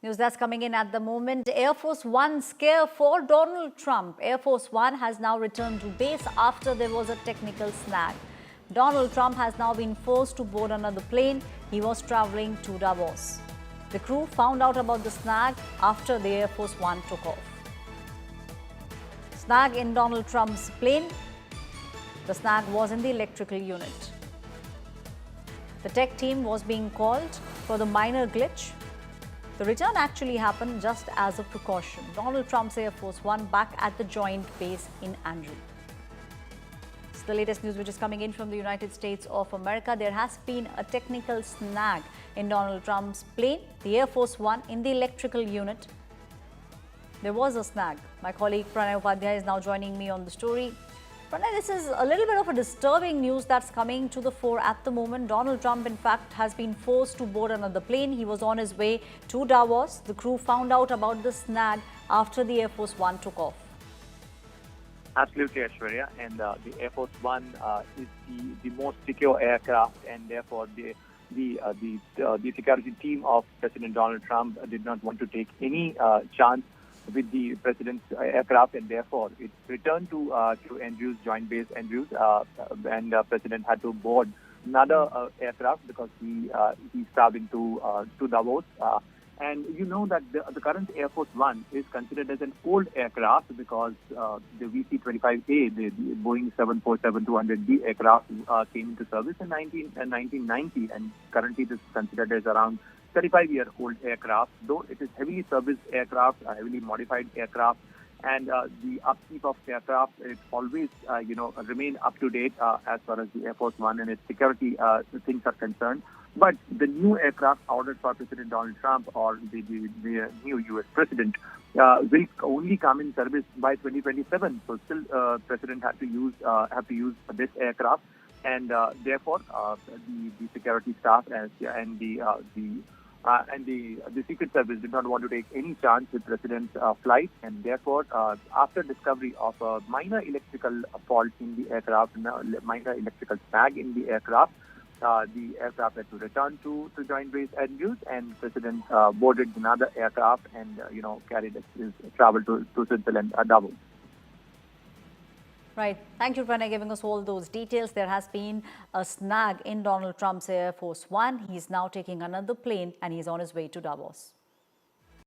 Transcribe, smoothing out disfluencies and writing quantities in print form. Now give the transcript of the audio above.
News that's coming in at the moment. Air Force One scare for Donald Trump. Air Force One has now returned to base after there was a technical snag. Donald Trump has now been forced to board another plane. He was traveling to Davos. The crew found out about the snag after the Air Force One took off. Snag in Donald Trump's plane. The snag was in the electrical unit. The tech team was being called for the minor glitch. The return actually happened just as a precaution. Donald Trump's Air Force One back at the joint base in Andrew. It's the latest news which is coming in from the United States of America. There has been a technical snag in Donald Trump's plane, the Air Force One, in the electrical unit. There was a snag. My colleague Pranay Upadhyay is now joining me on the story. Pranay, this is a little bit of a disturbing news that's coming to the fore at the moment. Donald Trump, in fact, has been forced to board another plane. He was on his way to Davos. The crew found out about the snag after the Air Force One took off. Absolutely, Aishwarya. And the Air Force One is the most secure aircraft, and therefore the security team of President Donald Trump did not want to take any chance with the president's aircraft, and therefore it returned to Andrews, joint base Andrews, and president had to board another aircraft because he's traveling to Davos. And you know that the current Air Force One is considered as an old aircraft because the VC-25A, the Boeing 747-200D aircraft, came into service in 1990, and currently it is considered as around 35-year-old aircraft, though it is heavily serviced aircraft, heavily modified aircraft, and the upkeep of aircraft, it always, remain up to date as far as the Air Force One and its security things are concerned. But the new aircraft ordered for President Donald Trump or the new U.S. president will only come in service by 2027. So still, president have to use this aircraft, and therefore the security staff and the Secret Service did not want to take any chance with President's flight, and therefore, after discovery of a minor electrical fault in the aircraft, minor electrical snag in the aircraft had to return to joint base Andrews, and President boarded another aircraft and carried his travel to Switzerland, Davos. Right. Thank you, Pranay, giving us all those details. There has been a snag in Donald Trump's Air Force One. He's now taking another plane and he's on his way to Davos.